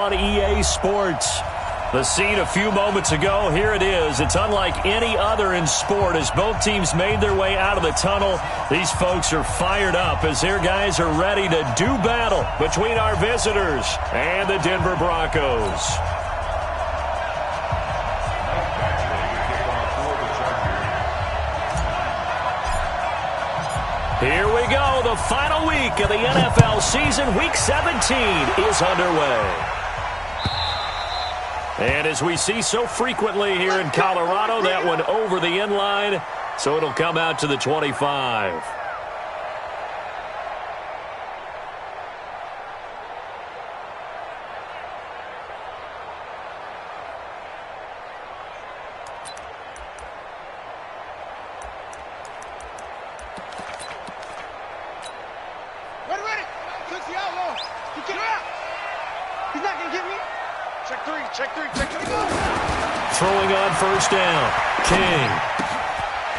on EA Sports. The scene a few moments ago, here it is. It's unlike any other in sport as both teams made their way out of the tunnel. These folks are fired up as their guys are ready to do battle between our visitors and the Denver Broncos. Here we go. The final week of the NFL season. Week 17 is underway. And as we see so frequently here in Colorado, that one over the end line, so it'll come out to the 25. Ready. Cooks the outlaw. You get out. He's not going to get me. Check three. Throwing on first down. King.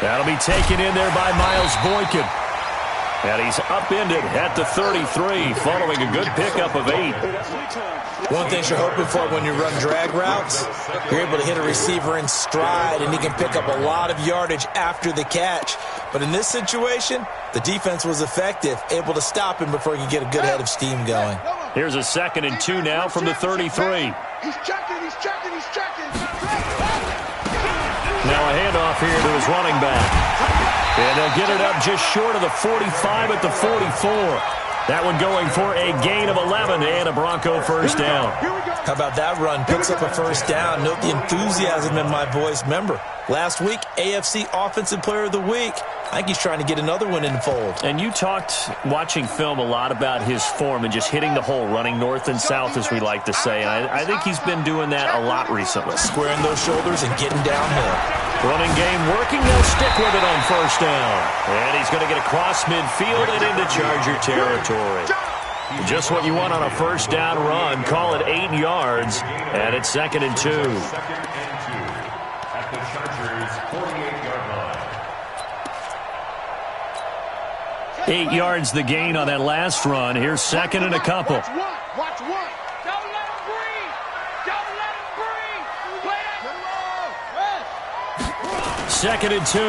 That'll be taken in there by Miles Boykin. And he's upended at the 33 following a good pickup of 8. One thing you're hoping for when you run drag routes, you're able to hit a receiver in stride and he can pick up a lot of yardage after the catch. But in this situation, the defense was effective, able to stop him before he could get a good head of steam going. Here's a 2nd and 2 now from the 33. He's checking. Now a handoff here to his running back. And they'll get it up just short of the 45 at the 44. That one going for a gain of 11 and a Bronco first down. How about that run? Picks up a first down. Note the enthusiasm in my voice. Remember, last week, AFC Offensive Player of the Week. I think he's trying to get another one in the fold. And you talked, watching film, a lot about his form and just hitting the hole, running north and south, as we like to say. And I think he's been doing that a lot recently. Squaring those shoulders and getting downhill. Running game working. They'll stick with it on first down. And he's going to get across midfield and into Charger territory. Just what you want on a first down run. Call it 8 yards. And it's 2nd and 2. At the Chargers' 48-yard line. 8 yards the gain on that last run. Here's 2nd and a couple. Watch one. Don't let him breathe. Play that. 2nd and 2.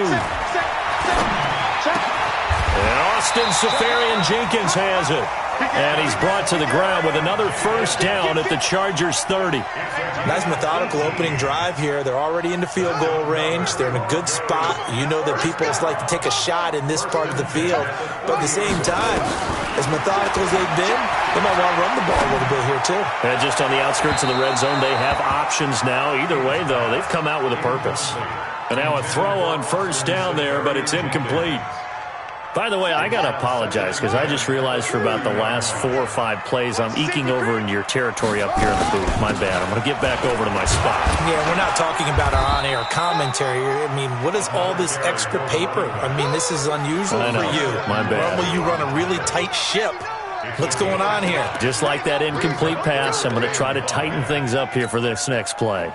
And Austin Seferian-Jenkins has it. And he's brought to the ground with another first down at the Chargers' 30. Nice methodical opening drive here. They're already into field goal range. They're in a good spot. You know that people like to take a shot in this part of the field. But at the same time, as methodical as they've been, they might want to run the ball a little bit here too. And just on the outskirts of the red zone, they have options now. Either way, though, they've come out with a purpose. And now a throw on first down there, but it's incomplete. By the way, I got to apologize because I just realized for about the last 4 or 5 plays, I'm eking over into your territory up here in the booth. My bad. I'm going to get back over to my spot. Yeah, we're not talking about our on-air commentary here. I mean, what is all this extra paper? I mean, this is unusual for you. My bad. Normally you run a really tight ship. What's going on here? Just like that incomplete pass, I'm going to try to tighten things up here for this next play.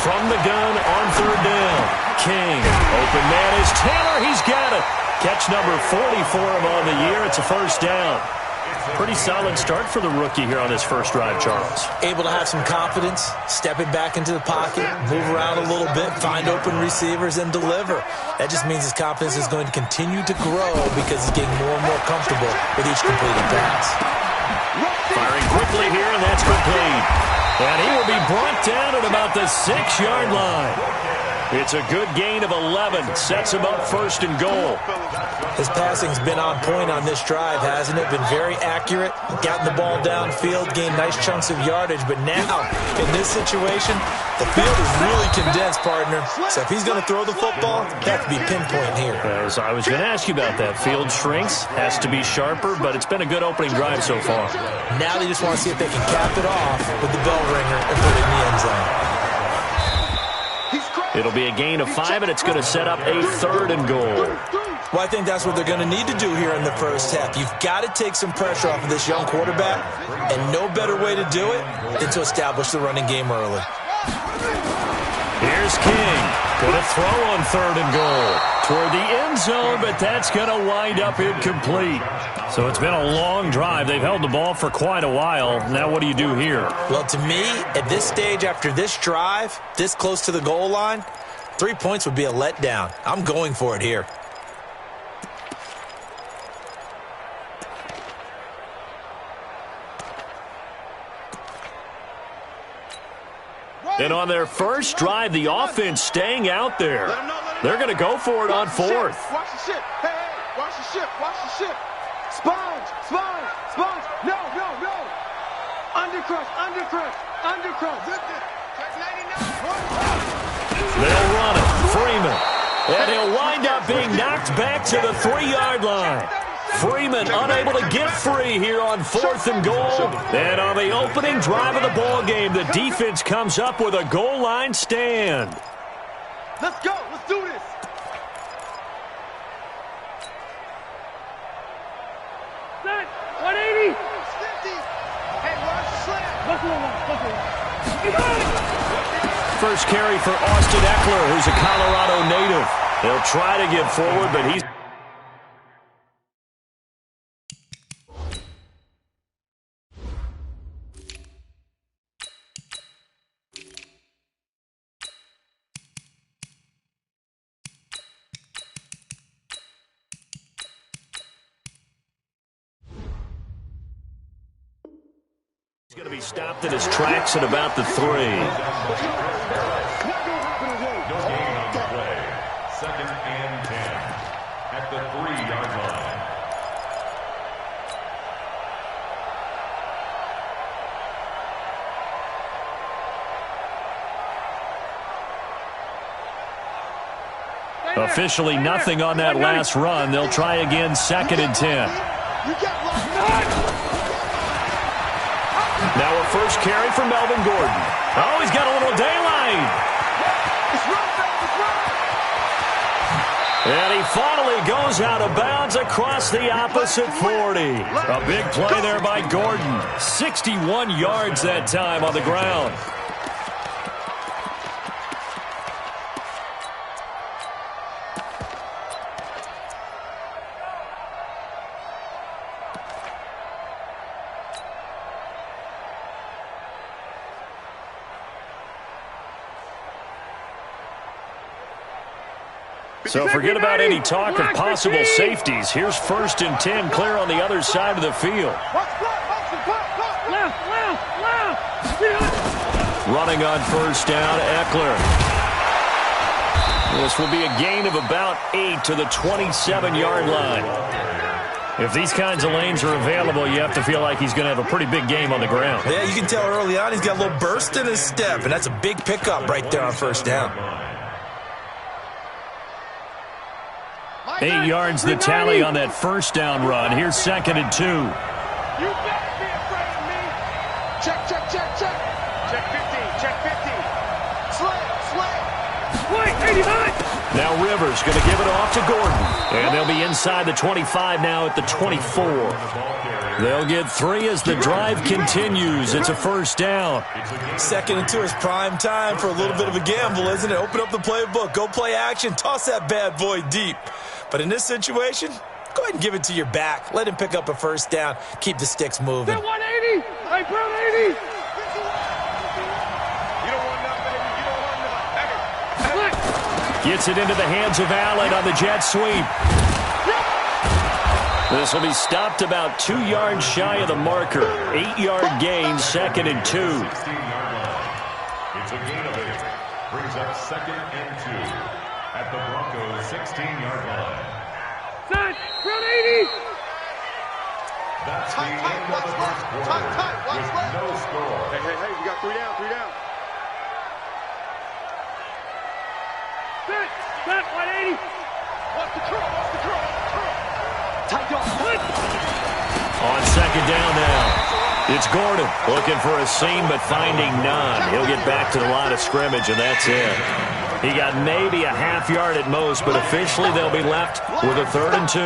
From the gun on third down. King. Open man is Taylor. He's got it. Catch number 40 for him on the year. It's a first down. Pretty solid start for the rookie here on his first drive, Charles. Able to have some confidence, stepping back into the pocket, move around a little bit, find open receivers, and deliver. That just means his confidence is going to continue to grow because he's getting more and more comfortable with each completed pass. Firing quickly here, and that's complete. And he will be brought down at about the 6-yard line. It's a good gain of 11. Sets him up first and goal. His passing's been on point on this drive, hasn't it? Been very accurate. Gotten the ball downfield, gained nice chunks of yardage. But now, in this situation, the field is really condensed, partner. So if he's going to throw the football, that has to be pinpoint here. As I was going to ask you about that. Field shrinks, has to be sharper, but it's been a good opening drive so far. Now they just want to see if they can cap it off with the bell ringer and put it in the end zone. It'll be a gain of 5, and it's going to set up a 3rd and goal. Well, I think that's what they're going to need to do here in the first half. You've got to take some pressure off of this young quarterback, and no better way to do it than to establish the running game early. Here's King. Gonna throw on 3rd and goal. Toward the end zone, but that's going to wind up incomplete. So it's been a long drive. They've held the ball for quite a while. Now what do you do here? Well, to me, at this stage after this drive, this close to the goal line, 3 points would be a letdown. I'm going for it here. And on their first drive, the offense staying out there. They're going to go for it on 4th. Watch the ship. Hey, hey, watch the ship. Watch the ship. Sponge, sponge, sponge. No, no, no. Undercrush, undercrush, undercrush. Check 99. They'll run it. Freeman. And he'll wind up being knocked back to the 3-yard line. Freeman unable to get free here on 4th and goal. And on the opening drive of the ball game, the defense comes up with a goal line stand. Let's go. Let's do this. Set. 180. 50. Hey, watch the slam. First carry for Austin Eckler, who's a Colorado native. They'll try to get forward, but he's... He's going to be stopped in his tracks at about the 3. No gain on the play. 2nd and 10 at the 3-yard line. Officially nothing on that last run. They'll try again 2nd and 10. Now a first carry for Melvin Gordon. Oh, he's got a little daylight. And he finally goes out of bounds across the opposite 40. A big play there by Gordon. 61 yards that time on the ground. So forget about any talk of possible safeties. Here's 1st and 10 clear on the other side of the field. Running on 1st down, Eckler. This will be a gain of about 8 to the 27-yard line. If these kinds of lanes are available, you have to feel like he's going to have a pretty big game on the ground. Yeah, you can tell early on he's got a little burst in his step, and that's a big pickup right there on 1st down. 8 yards the tally on that 1st down run. Here's 2nd and 2. You better be afraid of me. Check, check, check, check. Check 15, check 15. Slam, slam. Wait, 89. Now Rivers going to give it off to Gordon. And they'll be inside the 25 now at the 24. They'll get 3 as the drive continues. It's a 1st down. 2nd and 2 is prime time for a little bit of a gamble, isn't it? Open up the playbook. Go play action. Toss that bad boy deep. But in this situation, go ahead and give it to your back. Let him pick up a 1st down. Keep the sticks moving. 180. Hey, Brown 80. You don't want that, baby. You don't want that. Gets it into the hands of Allen on the jet sweep. This will be stopped about 2 yards shy of the marker. 8-yard gain, 2nd and 2. It's a gain of 8. Brings up 2nd and 2 at the Broncos' 16-yard line. Set. Brown 80. That's the end of the first quarter with no score. Hey, hey, hey, we got 3 down, 3 down. Set, set, 180. Watch the curl, watch the curl, watch the curl. Tight dog. On 2nd down now. It's Gordon looking for a seam but finding none. He'll get back to the line of scrimmage, and that's it. He got maybe a half yard at most, but officially they'll be left with a 3rd and 2.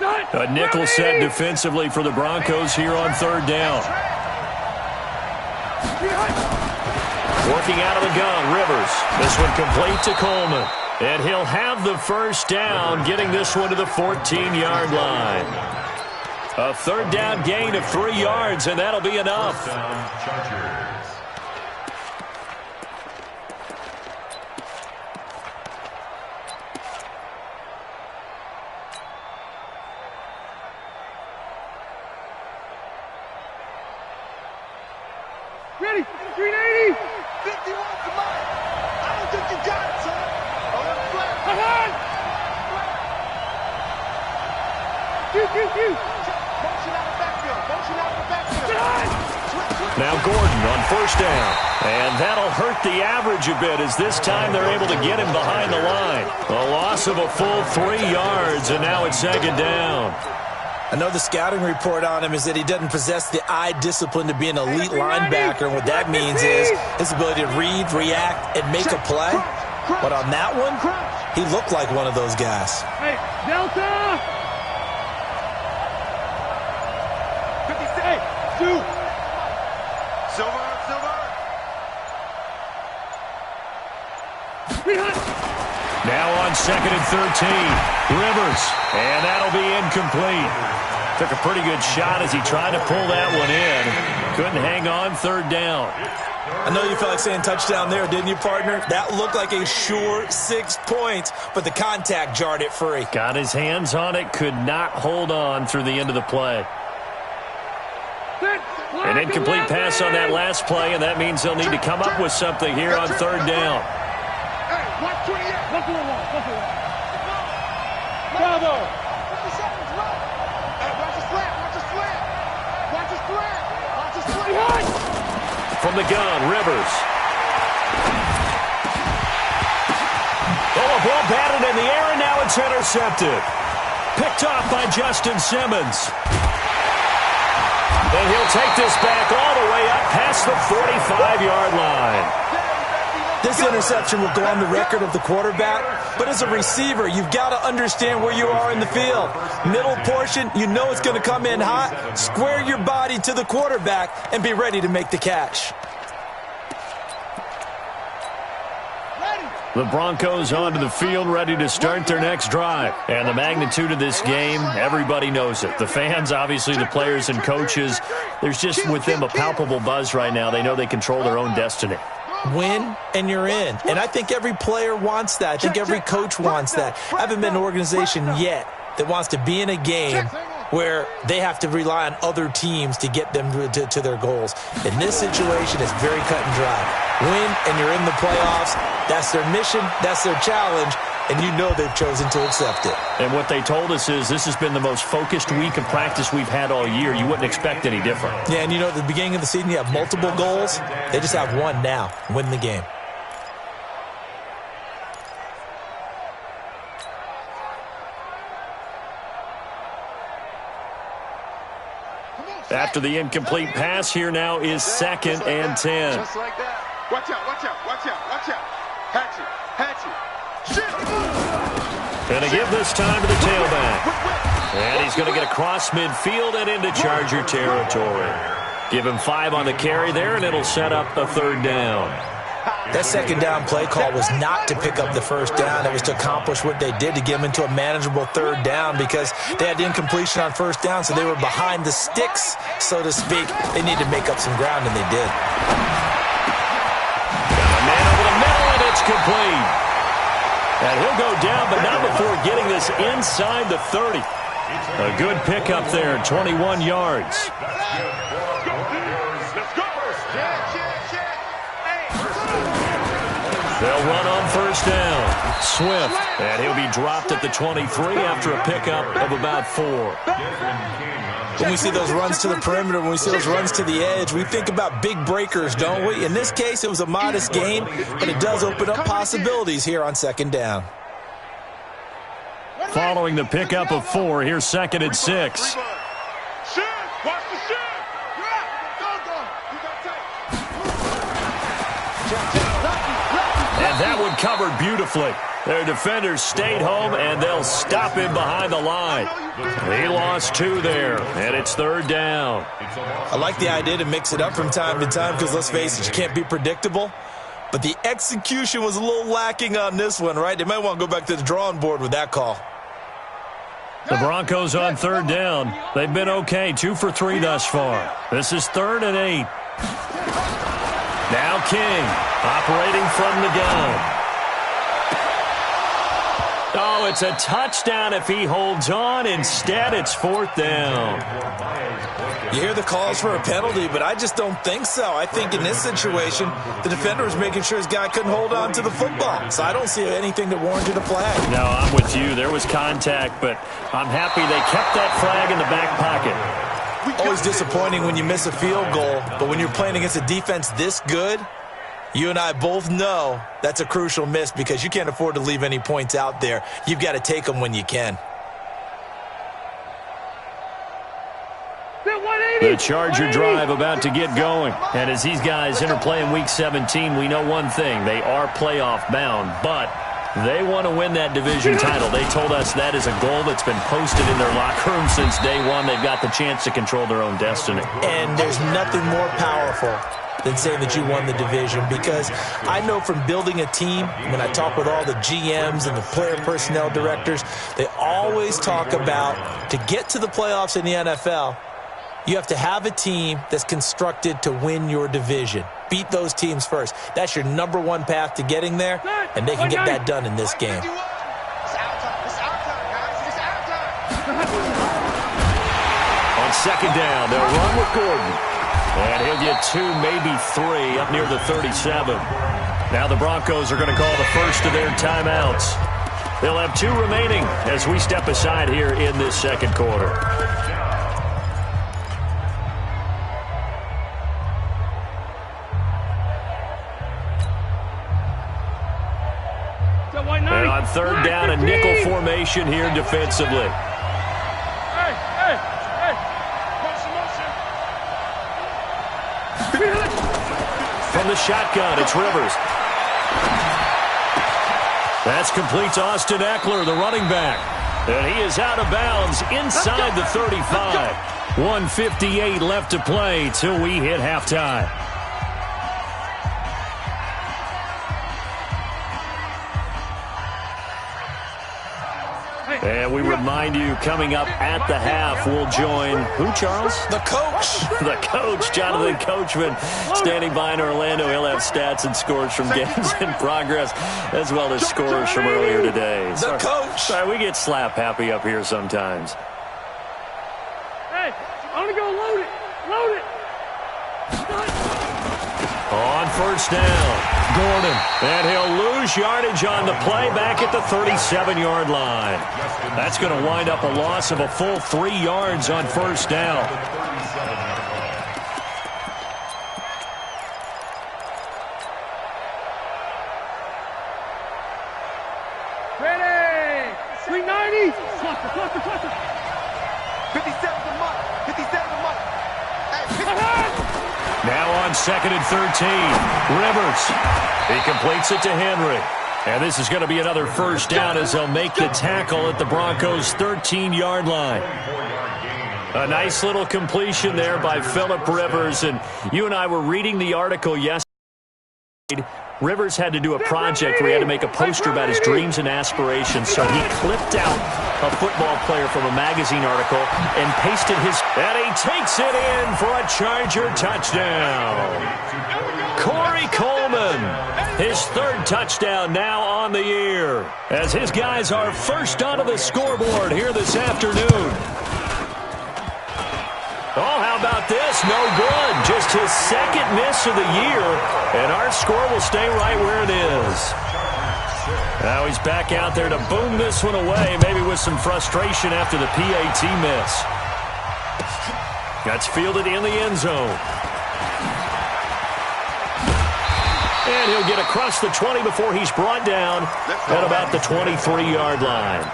A nickel set defensively for the Broncos here on third down. Working out of the gun, Rivers. This one complete to Coleman. And he'll have the first down, getting this one to the 14-yard line. A third down gain of 3 yards, and that'll be enough. Ready? 380! 51, come on! I don't think you got it, son! Oh, that's flat! Ahead! Motion out of the backfield! Motion out of the backfield! Now Gordon on first down. And that'll hurt the average a bit as this time they're able to get him behind the line. A loss of a full 3 yards, and now it's second down. I know the scouting report on him is that he doesn't possess the eye discipline to be an elite linebacker. And what that means is his ability to read, react, and make a play. But on that one, he looked like one of those guys. Hey, Delta! 56, 2. Silver, silver. Now on second and 13, Rivers, and that'll be incomplete. Took a pretty good shot as he tried to pull that one in. Couldn't hang on third down. I know you felt like saying touchdown there, didn't you, partner? That looked like a sure 6 points, but the contact jarred it free. Got his hands on it, could not hold on through the end of the play. An incomplete pass on that last play, and that means they'll need to come up with something here on third down. Hey, watch 28. Watch the wall. Watch the wall. Bravo. Hey, watch the slant. Watch the slant. Watch the slant. Watch the slant. From the gun, Rivers. Oh, a ball batted in the air, and now it's intercepted. Picked off by Justin Simmons. And he'll take this back all the way up past the 45-yard line. This interception will go on the record of the quarterback, but as a receiver, you've got to understand where you are in the field. Middle portion, you know it's going to come in hot. Square your body to the quarterback and be ready to make the catch. The Broncos onto the field, ready to start their next drive. And the magnitude of this game, everybody knows it. The fans, obviously the players and coaches, there's just with them a palpable buzz right now. They know they control their own destiny. Win, and you're in. And I think every player wants that. I think every coach wants that. I haven't been in an organization yet that wants to be in a game where they have to rely on other teams to get them to their goals. In this situation, it's very cut and dry. Win, and you're in the playoffs. That's their mission. That's their challenge. And you know they've chosen to accept it. And what they told us is this has been the most focused week of practice we've had all year. You wouldn't expect any different. Yeah, and you know, at the beginning of the season, you have multiple goals. They just have one now, win the game. After the incomplete pass, here now is second and 10. Just like that. Watch out, watch out, watch out, watch out. Hatch it, hatch it. Gonna give this time to the tailback. And he's going to get across midfield and into Charger territory. Give him 5 on the carry there, and it'll set up a third down. That second down play call was not to pick up the first down. It was to accomplish what they did, to get them into a manageable third down, because they had the incompletion on first down, so they were behind the sticks, so to speak. They needed to make up some ground, and they did. Got a man over the middle, and it's complete. And he'll go down, but not before getting this inside the 30. A good pickup there, 21 yards. They'll run on first down. Swift, and he'll be dropped at the 23 after a pickup of about 4. When we see those runs to the perimeter, when we see those runs to the edge, we think about big breakers, don't we? In this case, it was a modest gain, but it does open up possibilities here on second down. Following the pickup of 4, here's second and 6. And that one covered beautifully. Their defenders stayed home, and they'll stop him behind the line. He lost 2 there, and it's 3rd down. I like the idea to mix it up from time to time because, let's face it, you can't be predictable. But the execution was a little lacking on this one, right? They might want to go back to the drawing board with that call. The Broncos on 3rd down. They've been okay, 2 for 3 thus far. This is 3rd and 8. Now King, operating from the gun. Oh, it's a touchdown if he holds on. Instead, it's 4th down. You hear the calls for a penalty, but I just don't think so. I think in this situation, the defender was making sure his guy couldn't hold on to the football. So I don't see anything that warranted a flag. No, I'm with you. There was contact, but I'm happy they kept that flag in the back pocket. Always disappointing when you miss a field goal, but when you're playing against a defense this good, you and I both know that's a crucial miss because you can't afford to leave any points out there. You've got to take them when you can. The Charger drive about to get going. And as these guys interplay in Week 17, we know one thing. They are playoff bound, but they want to win that division title. They told us that is a goal that's been posted in their locker room since day one. They've got the chance to control their own destiny. And there's nothing more powerful than saying that you won the division, because I know from building a team, when I talk with all the GMs and the player personnel directors, they always talk about to get to the playoffs in the NFL, you have to have a team that's constructed to win your division. Beat those teams first. That's your #1 path to getting there, and they can get that done in this game. On 2nd down, they'll run with Gordon. And he'll get 2, maybe 3, up near the 37. Now the Broncos are going to call the first of their timeouts. They'll have 2 remaining as we step aside here in this 2nd quarter. And on 3rd down, a nickel formation here defensively. From the shotgun, it's Rivers. That's complete to Austin Eckler, the running back. And he is out of bounds inside the 35. 1:58 left to play till we hit halftime. And we remind you, coming up at the half, we'll join who, Charles? The coach. The coach, Jonathan Coachman, standing by in Orlando. He'll have stats and scores from games in progress, as well as scores from earlier today. The coach. Sorry, we get slap happy up here sometimes. Hey, I'm going to go load it. Load it. On 1st down, Gordon. And he'll lose yardage on the play back at the 37-yard line. That's going to wind up a loss of a full 3 yards on 1st down. Ready. 390. Cluster. 57 the mark. 57 the mark. Now on 2nd and 13, Rivers. He completes it to Henry. And this is going to be another 1st down as they'll make the tackle at the Broncos' 13-yard line. A nice little completion there by Phillip Rivers. And you and I were reading the article yesterday. Rivers had to do a project where he had to make a poster about his dreams and aspirations, so he clipped out a football player from a magazine article and pasted his... And he takes it in for a Charger touchdown. Corey Coleman, his 3rd touchdown now on the year, as his guys are first onto the scoreboard here this afternoon. Oh, how about this? No good. Just his 2nd miss of the year, and our score will stay right where it is. Now he's back out there to boom this one away, maybe with some frustration after the PAT miss. That's fielded in the end zone. And he'll get across the 20 before he's brought down at about the 23-yard line.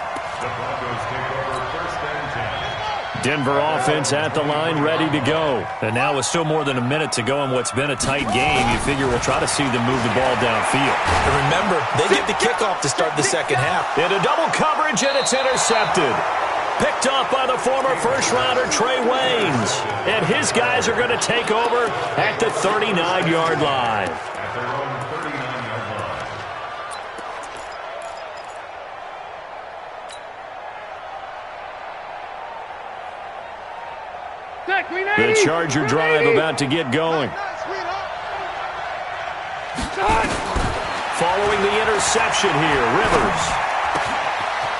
Denver offense at the line, ready to go. And now with still more than a minute to go in what's been a tight game, you figure we'll try to see them move the ball downfield. And remember, they get the kickoff to start the second half. Into double coverage, and it's intercepted. Picked off by the former first-rounder Trey Waynes. And his guys are going to take over at the 39-yard line. At their own 39-yard line. The Charger drive about to get going. Following the interception here, Rivers.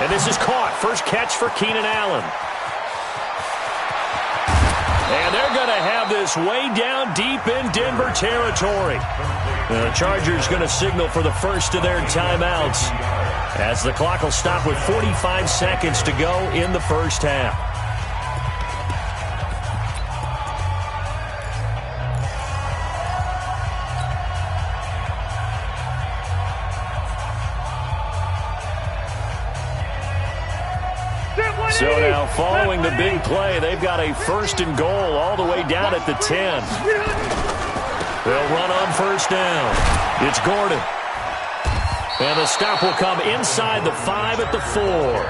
And this is caught. First catch for Keenan Allen. And they're going to have this way down deep in Denver territory. The Chargers going to signal for the first of their timeouts as the clock will stop with 45 seconds to go in the first half. So now, following the big play, they've got a first and goal all the way down at the 10. They'll run on first down. It's Gordon. And the stop will come inside the 5 at the 4.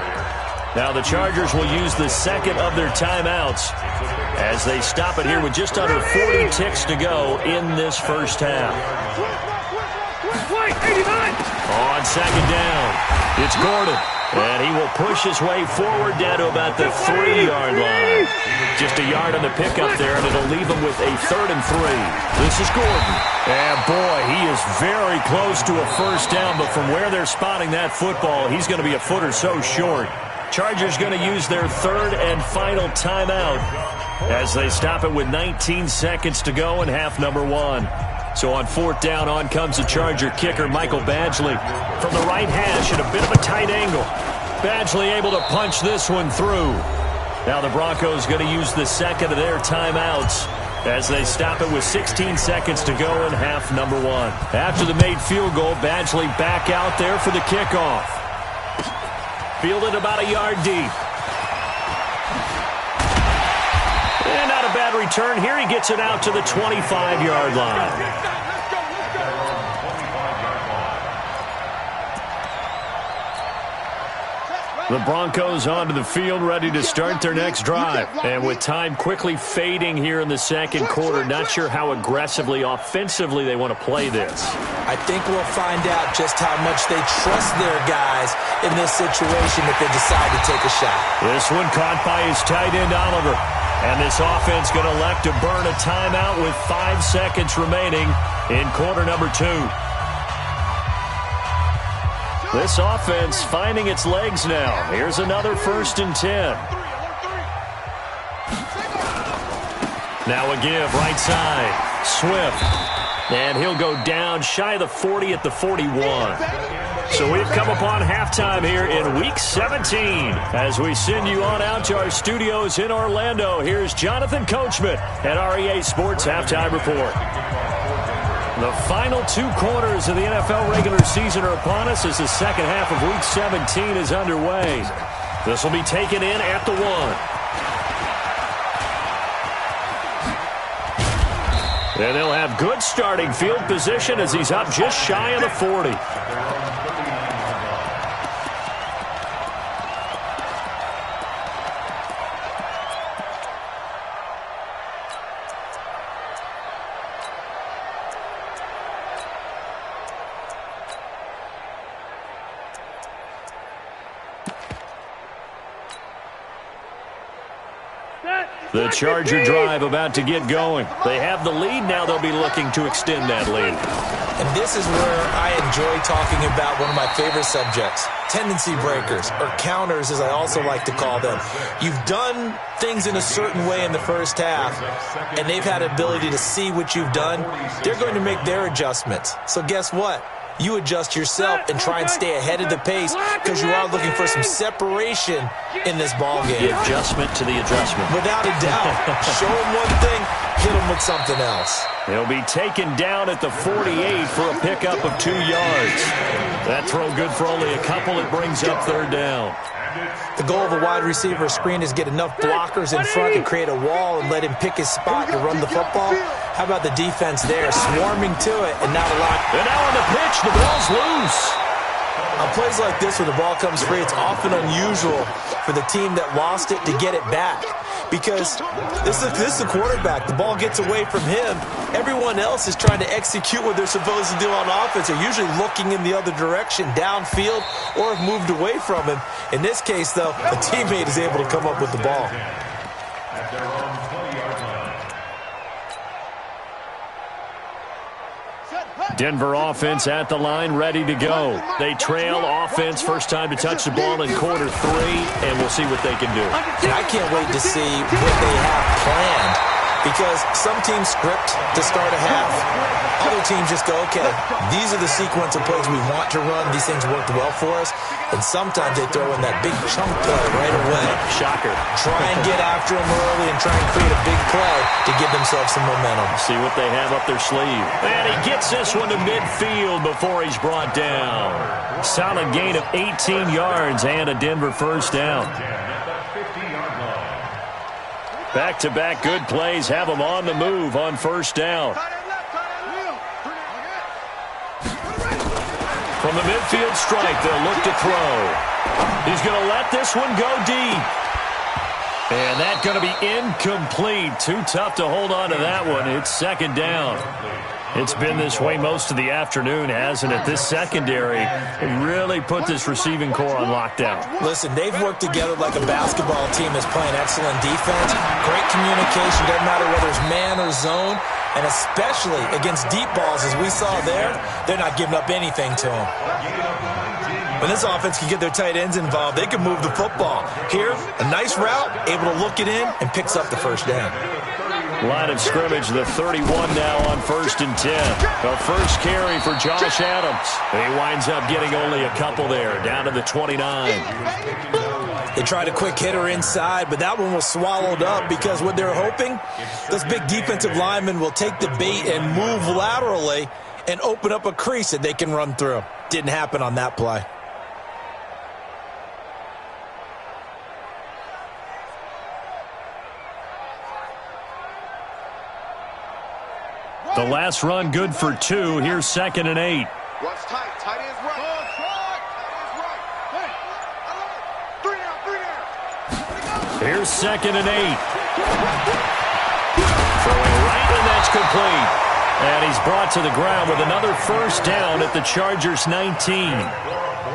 Now the Chargers will use the second of their timeouts as they stop it here with just under 40 ticks to go in this first half. On second down, it's Gordon. And he will push his way forward down to about the 3-yard line. Just a yard on the pickup there, and it'll leave him with a 3rd and 3. This is Gordon. And boy, he is very close to a first down, but from where they're spotting that football, he's going to be a foot or so short. Chargers going to use their 3rd and final timeout as they stop it with 19 seconds to go in half number 1. So on 4th down, on comes the Charger kicker, Michael Badgley. From the right hash at a bit of a tight angle. Badgley able to punch this one through. Now the Broncos going to use the second of their timeouts as they stop it with 16 seconds to go in half number 1. After the made field goal, Badgley back out there for the kickoff. Fielded about a yard deep. And not a bad return. Here he gets it out to the 25-yard line. The Broncos onto the field, ready to start their next drive. And with time quickly fading here in the second quarter, not sure how aggressively, offensively they want to play this. I think we'll find out just how much they trust their guys in this situation if they decide to take a shot. This one caught by his tight end, Oliver. And this offense going to elect to burn a timeout with 5 seconds remaining in quarter number 2. This offense finding its legs now. Here's another 1st and 10. Now a give, right side. Swift. And he'll go down shy of the 40 at the 41. So we've come upon halftime here in Week 17. As we send you on out to our studios in Orlando, here's Jonathan Coachman at REA Sports Halftime Report. The final 2 quarters of the NFL regular season are upon us as the second half of Week 17 is underway. This will be taken in at the 1. And they'll have good starting field position as he's up just shy of the 40. The Charger drive about to get going. They have the lead. Now they'll be looking to extend that lead. And this is where I enjoy talking about one of my favorite subjects, tendency breakers, or counters as I also like to call them. You've done things in a certain way in the first half, and they've had ability to see what you've done. They're going to make their adjustments. So guess what? You adjust yourself and try and stay ahead of the pace because you are looking for some separation in this ball game. The adjustment to the adjustment. Without a doubt. Show them one thing, hit them with something else. He'll be taken down at the 48 for a pickup of 2 yards. That throw good for only a couple. It brings up 3rd down. The goal of a wide receiver screen is get enough blockers in front to create a wall and let him pick his spot to run the football. How about the defense there, swarming to it and not allowing... And now on the pitch, the ball's loose. On plays like this, when the ball comes free, it's often unusual for the team that lost it to get it back. Because this is the quarterback. The ball gets away from him. Everyone else is trying to execute what they're supposed to do on offense. They're usually looking in the other direction, downfield, or have moved away from him. In this case, though, a teammate is able to come up with the ball. At their own 20-yard line. Denver offense at the line, ready to go. They trail offense, first time to touch the ball in quarter 3, and we'll see what they can do. And I can't wait to see what they have planned, because some teams script to start a half. Other teams just go, okay, these are the sequence of plays we want to run. These things worked well for us. And sometimes they throw in that big chunk play right away. Shocker. Try and get after them early and try and create a big play to give themselves some momentum. See what they have up their sleeve. And he gets this one to midfield before he's brought down. Solid gain of 18 yards and a Denver first down. Back-to-back good plays have them on the move on first down. From the midfield stripe, they'll look to throw. He's going to let this one go deep. And that's going to be incomplete. Too tough to hold on to that one. It's second down. It's been this way most of the afternoon, hasn't it? This secondary really put this receiving core on lockdown. Listen, they've worked together like a basketball team that's playing excellent defense. Great communication, doesn't matter whether it's man or zone. And especially against deep balls, as we saw there, they're not giving up anything to them. When this offense can get their tight ends involved, they can move the football. Here, a nice route, able to look it in, and picks up the first down. Line of scrimmage, the 31 now on 1st and 10. The first carry for Josh Adams. He winds up getting only a couple there, down to the 29. They tried a quick hitter inside, but that one was swallowed up because what they're hoping, those big defensive linemen will take the bait and move laterally and open up a crease that they can run through. Didn't happen on that play. The last run good for 2. Here's 2nd and 8. Watch tight. Tight ends right. Here's 2nd and 8. Throwing right, and that's complete. And he's brought to the ground with another first down at the Chargers' 19.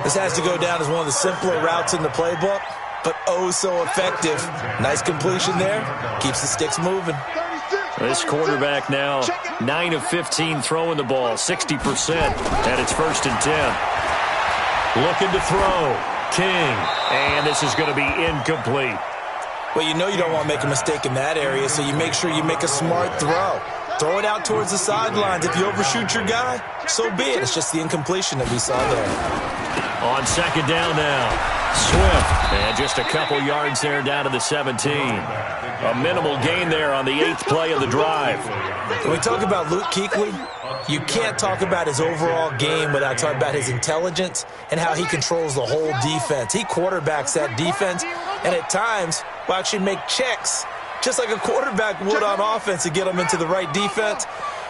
This has to go down as one of the simpler routes in the playbook, but oh so effective. Nice completion there. Keeps the sticks moving. This quarterback now 9 of 15 throwing the ball, 60%, and it's 1st and 10. Looking to throw. King. And this is going to be incomplete. Well, you know you don't want to make a mistake in that area, so you make sure you make a smart throw. Throw it out towards the sidelines. If you overshoot your guy, so be it. It's just the incompletion that we saw there. On 2nd down now. Swift. And just a couple yards there down to the 17. A minimal gain there on the 8th play of the drive. When we talk about Luke Kuechly, you can't talk about his overall game without talking about his intelligence and how he controls the whole defense. He quarterbacks that defense, and at times will actually make checks, just like a quarterback would on offense to get them into the right defense.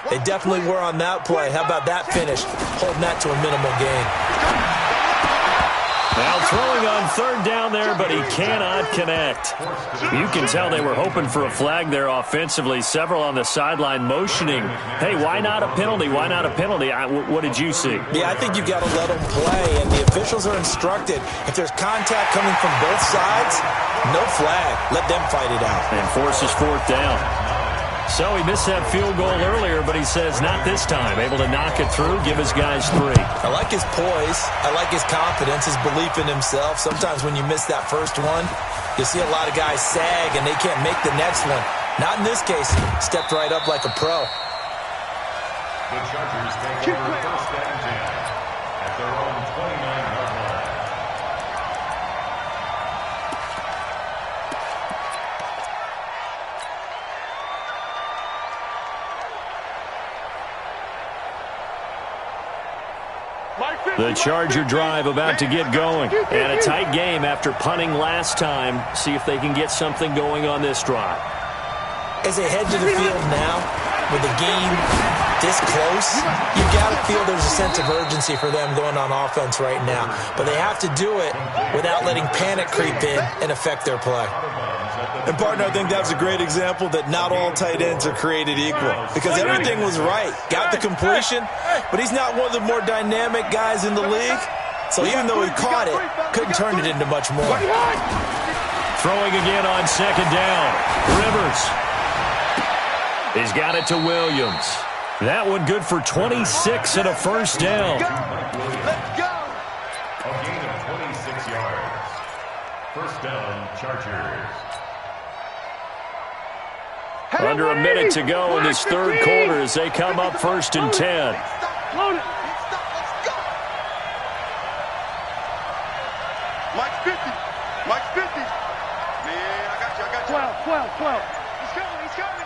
They definitely were on that play. How about that finish? Holding that to a minimal gain. Now throwing on 3rd down there, but he cannot connect. You can tell they were hoping for a flag there offensively. Several on the sideline motioning, hey, why not a penalty? Why not a penalty? What did you see? Yeah, I think you've got to let them play, and the officials are instructed. If there's contact coming from both sides, no flag. Let them fight it out. And forces 4th down. So he missed that field goal earlier, but he says not this time. Able to knock it through, give his guys 3. I like his poise. I like his confidence, his belief in himself. Sometimes when you miss that first one, you see a lot of guys sag and they can't make the next one. Not in this case. Stepped right up like a pro. The Chargers take over 1st and 10 at their own 29-yard line. The The Charger drive about to get going. And a tight game after punting last time. See if they can get something going on this drive. As they head to the field now, with the game this close, you got to feel there's a sense of urgency for them going on offense right now. But they have to do it without letting panic creep in and affect their play. And, partner, I think that was a great example that not all tight ends are created equal. Because everything was right. Got the completion, but he's not one of the more dynamic guys in the league. So even though he caught it, couldn't turn it into much more. Throwing again on second down. Rivers. He's got it to Williams. That one good for 26 and a first down. Let's go. A gain of 26 yards. First down, Chargers. Under a minute to go in this third quarter as they come up 1st and 10. Load it. Mike's 50. Mike's 50. Man, I got you. 12.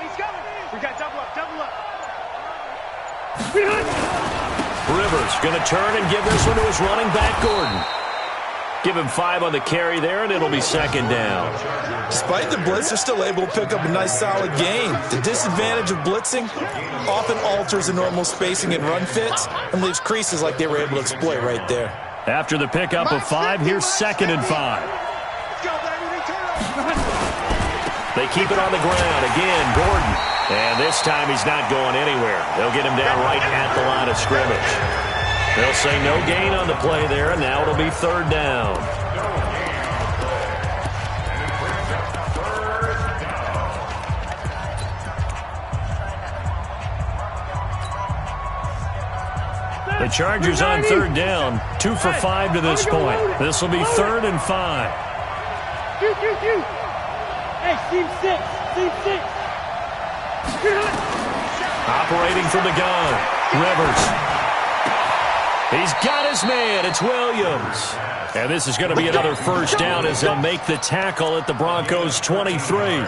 He's coming. We got double up. Rivers going to turn and give this one to his running back, Gordon. Give him 5 on the carry there, and it'll be second down. Despite the blitz, they're still able to pick up a nice, solid gain. The disadvantage of blitzing often alters the normal spacing and run fits and leaves creases like they were able to exploit right there. After the pickup of 5, here's 2nd and 5. Let's go, baby. They keep it on the ground. Again, Gordon. And this time he's not going anywhere. They'll get him down right at the line of scrimmage. They'll say no gain on the play there, and now it'll be 3rd down. The Chargers on 3rd down, 2 for 5 to this point. This will be 3rd and 5. Hey, team 6. Operating from the gun, Rivers. He's got his man. It's Williams. And this is going to be another first down as they'll make the tackle at the Broncos' 23.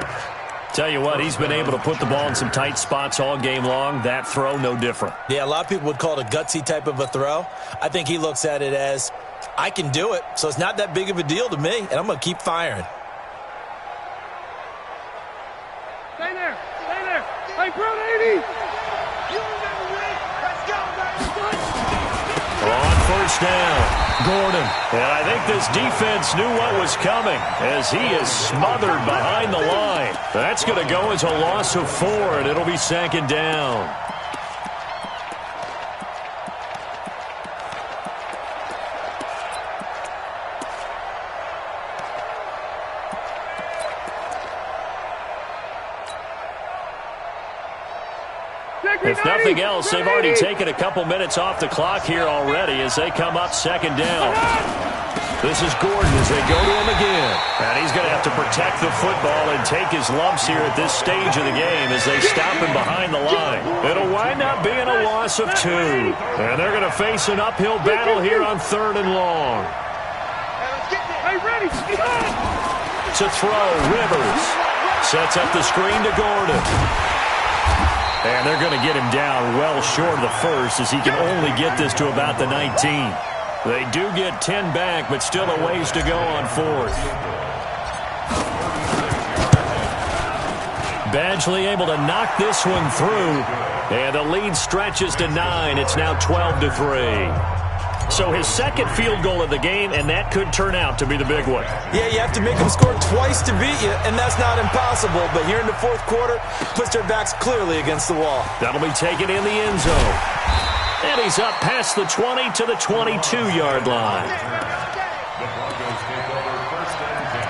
Tell you what, he's been able to put the ball in some tight spots all game long. That throw, no different. Yeah, a lot of people would call it a gutsy type of a throw. I think he looks at it as, I can do it, so it's not that big of a deal to me, and I'm going to keep firing. Stay there. Hey, Brown 80. Let's go, baby. On first down, Gordon. And I think this defense knew what was coming as he is smothered behind the line. That's going to go as a loss of 4, and it'll be 2nd down. If nothing else, they've already taken a couple minutes off the clock here already as they come up 2nd down. This is Gordon as they go to him again. And he's going to have to protect the football and take his lumps here at this stage of the game as they stop him behind the line. It'll wind up being a loss of 2. And they're going to face an uphill battle here on 3rd and long. Hey, ready. To throw, Rivers. Sets up the screen to Gordon. And they're going to get him down well short of the first as he can only get this to about the 19. They do get 10 back, but still a ways to go on 4th. Badgley able to knock this one through. And the lead stretches to 9. It's now 12-3. So his 2nd field goal of the game, and that could turn out to be the big one. Yeah, you have to make them score twice to beat you, and that's not impossible. But here in the 4th quarter, puts their backs clearly against the wall. That'll be taken in the end zone. And he's up past the 20 to the 22-yard line. The Broncos take over 1st and 10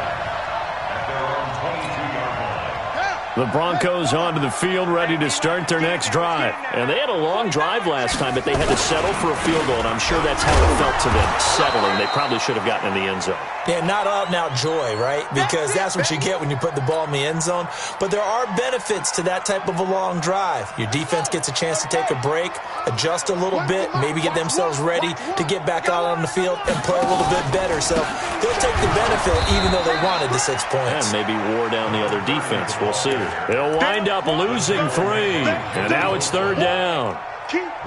at their own 22-yard line. The Broncos onto the field ready to start their next drive. And they had a long drive last time, but they had to settle for a field goal, and I'm sure that's how it felt to them, settling. They probably should have gotten in the end zone. Yeah, not out-and-out joy, right? Because that's what you get when you put the ball in the end zone. But there are benefits to that type of a long drive. Your defense gets a chance to take a break, adjust a little bit, maybe get themselves ready to get back out on the field and play a little bit better. So they'll take the benefit even though they wanted the 6 points. And maybe wore down the other defense. We'll see. They'll wind up losing 3. And now it's 3rd down.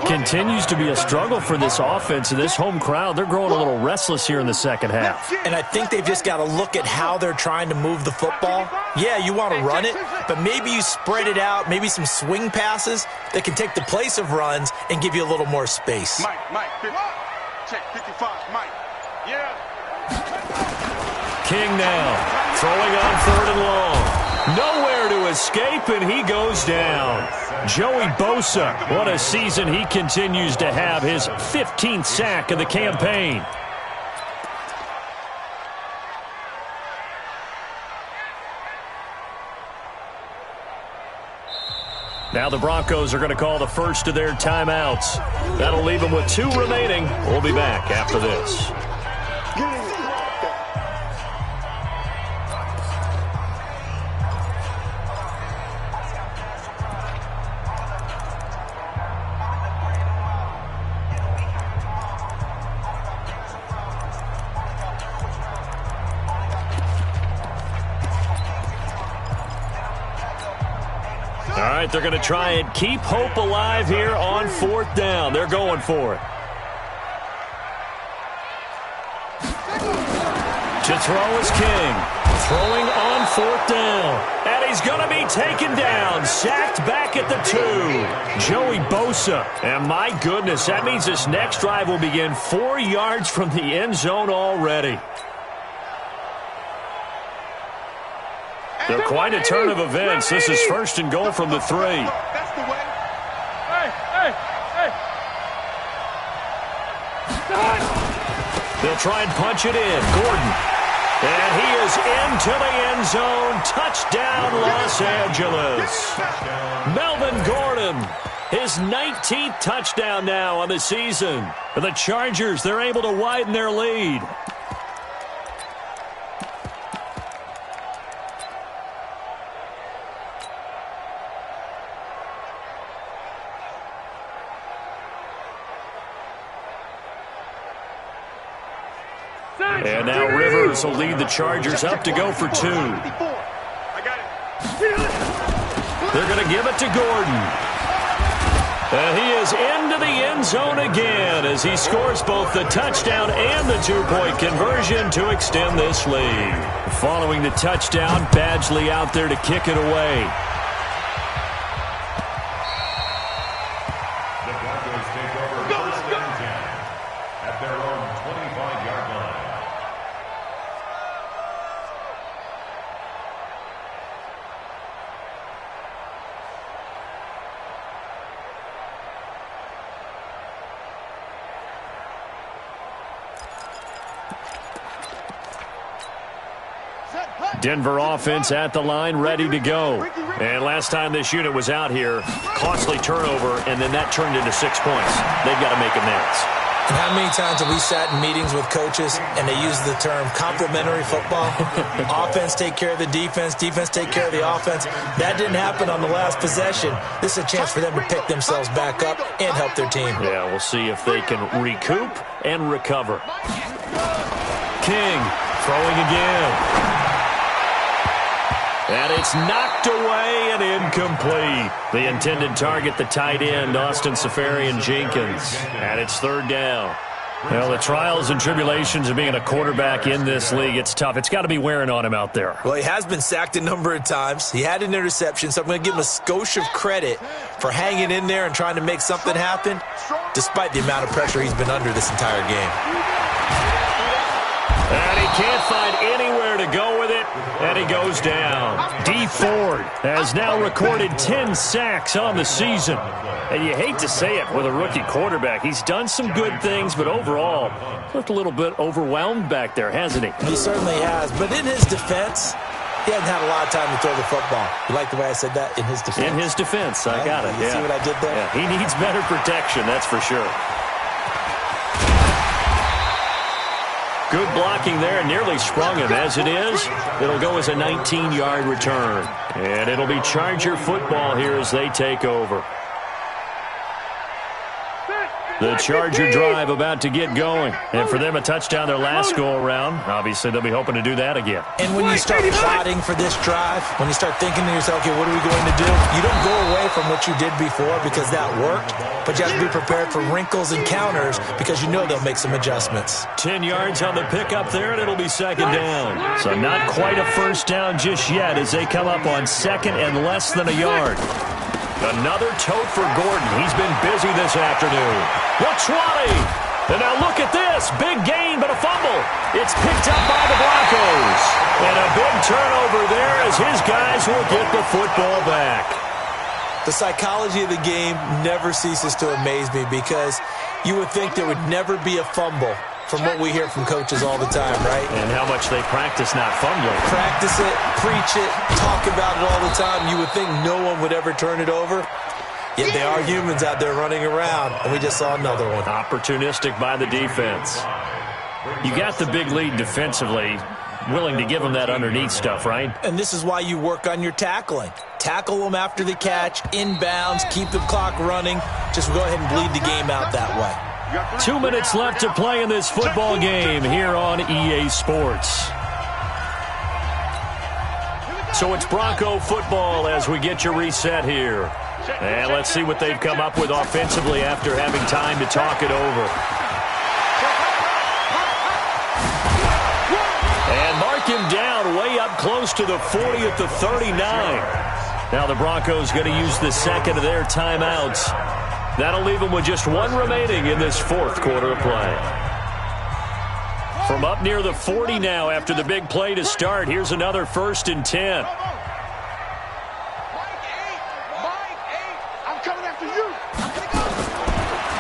Continues to be a struggle for this offense, and this home crowd, they're growing a little restless here in the second half. And I think they've just got to look at how they're trying to move the football. Yeah, you want to run it, but maybe you spread it out, maybe some swing passes that can take the place of runs and give you a little more space. Mike, check 55, Mike. Yeah. King now, throwing on 3rd and long. Nowhere to escape, and he goes down. Joey Bosa, what a season he continues to have, his 15th sack of the campaign. Now the Broncos are going to call the first of their timeouts. That'll leave them with 2 remaining. We'll be back after this. All right, they're going to try and keep hope alive here on 4th down. They're going for it. To throw is King. Throwing on 4th down. And he's going to be taken down. Sacked back at the 2. Joey Bosa. And my goodness, that means this next drive will begin 4 yards from the end zone already. They're quite a turn of events. This is 1st and goal from the 3. That's the way. Hey. They'll try and punch it in. Gordon. And he is into the end zone. Touchdown, Los Angeles. Melvin Gordon, his 19th touchdown now on the season. For the Chargers, they're able to widen their lead. And now Rivers will lead the Chargers up to go for 2. They're going to give it to Gordon. And he is into the end zone again as he scores both the touchdown and the 2-point conversion to extend this lead. Following the touchdown, Badgley out there to kick it away. The Broncos take over 1st and 10 at their own 25-yard line. Denver offense at the line, ready to go. And last time this unit was out here, costly turnover, and then that turned into 6 points. They've got to make amends. And how many times have we sat in meetings with coaches and they use the term complementary football? Offense take care of the defense, defense take care of the offense. That didn't happen on the last possession. This is a chance for them to pick themselves back up and help their team. Yeah, we'll see if they can recoup and recover. King throwing again. And it's knocked away and incomplete. The intended target, the tight end, Austin Seferian-Jenkins. And it's 3rd down. Well, the trials and tribulations of being a quarterback in this league, it's tough. It's got to be wearing on him out there. Well, he has been sacked a number of times. He had an interception, so I'm going to give him a skosh of credit for hanging in there and trying to make something happen, despite the amount of pressure he's been under this entire game. And he can't find anywhere to go with it, and he goes down. Dee Ford has now recorded 10 sacks on the season. And you hate to say it with a rookie quarterback. He's done some good things, but overall, looked a little bit overwhelmed back there, hasn't he? He certainly has. But in his defense, he hasn't had a lot of time to throw the football. You like the way I said that? In his defense? In his defense, I got it. You see what I did there? Yeah, he needs better protection, that's for sure. Good blocking there, nearly sprung him. As it is, it'll go as a 19-yard return. And it'll be Charger football here as they take over. The Charger drive about to get going. And for them, a touchdown their last go-around. Obviously, they'll be hoping to do that again. And when you start plotting for this drive, when you start thinking to yourself, okay, what are we going to do? You don't go away from what you did before because that worked, but you have to be prepared for wrinkles and counters because you know they'll make some adjustments. 10 yards on the pickup there, and it'll be second down. So not quite a first down just yet as they come up on second and less than a yard. Another tote for Gordon. He's been busy this afternoon. The 20. And now look at this. Big gain, but a fumble. It's picked up by the Broncos. And a big turnover there as his guys will get the football back. The psychology of the game never ceases to amaze me because you would think there would never be a fumble from what we hear from coaches all the time, right? And how much they practice not fumbling. Practice it, preach it, talk about it all the time. You would think no one would ever turn it over. Yet they are humans out there running around, and we just saw another one. Opportunistic by the defense. You got the big lead defensively, willing to give them that underneath stuff, right? And this is why you work on your tackling. Tackle them after the catch, inbounds, keep the clock running. Just go ahead and bleed the game out that way. 2 minutes left to play in this football game here on EA Sports. So it's Bronco football as we get your reset here. And let's see what they've come up with offensively after having time to talk it over. And mark him down way up close to the 40 at the 39. Now the Broncos going to use the second of their timeouts. That'll leave them with just one remaining in this fourth quarter of play. From up near the 40 now after the big play to start, here's another 1st and 10.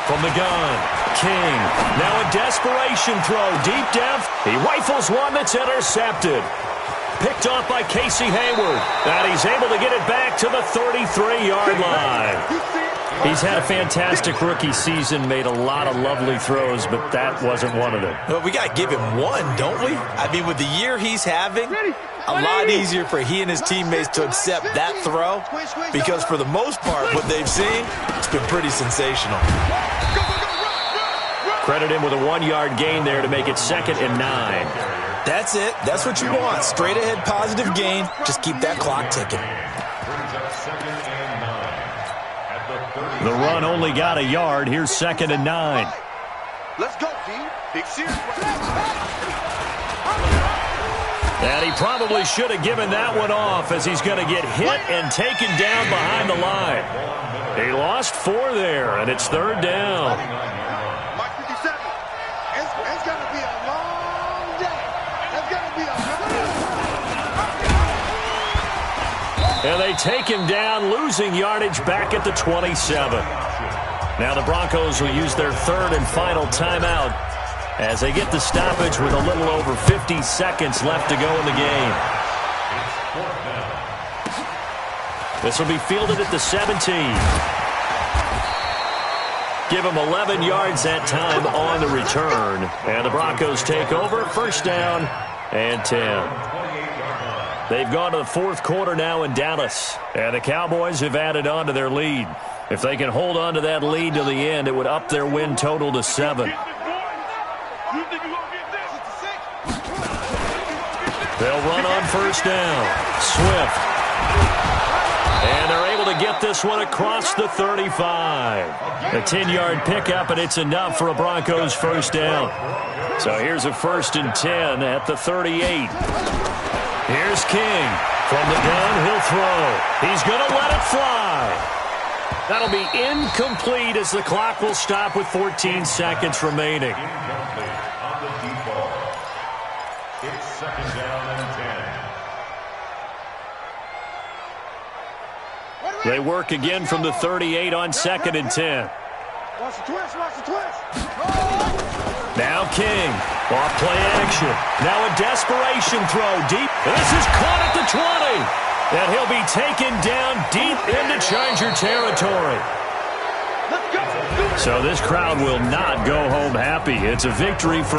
From the gun, King. Now a desperation throw deep depth. He rifles one that's intercepted. Picked off by Casey Hayward. And he's able to get it back to the 33-yard line. He's had a fantastic rookie season, made a lot of lovely throws, but that wasn't one of them. Well, we got to give him one, don't we? I mean, with the year he's having, a lot easier for he and his teammates to accept that throw because for the most part, what they've seen, it's been pretty sensational. Credit him with a 1-yard gain there to make it 2nd and 9. That's it. That's what you want. Straight ahead positive gain. Just keep that clock ticking. The run only got a yard. Here's 2nd and 9. Let's go, D. Big series. And he probably should have given that one off as he's going to get hit and taken down behind the line. He lost 4 there, and it's 3rd down. Mark 57. It's going to be a long day. It's going to be a And they take him down, losing yardage back at the 27. Now the Broncos will use their 3rd and final timeout as they get the stoppage with a little over 50 seconds left to go in the game. This will be fielded at the 17. Give him 11 yards that time on the return. And the Broncos take over, 1st down and 10. They've gone to the 4th quarter now in Dallas. And the Cowboys have added on to their lead. If they can hold on to that lead to the end, it would up their win total to 7. They'll run on 1st down. Swift. And they're able to get this one across the 35. A 10-yard pickup, and it's enough for a Broncos 1st down. So here's a 1st and 10 at the 38. Here's King. From the gun, he'll throw. He's going to let it fly. That'll be incomplete as the clock will stop with 14 seconds remaining. On the default. It's 2nd down and 10. They work again from the 38 on 2nd and 10. Watch the twist, watch the twist. Now King, off play action. Now a desperation throw deep. This is caught at the 20. And he'll be taken down deep into Charger territory. So this crowd will not go home happy. It's a victory for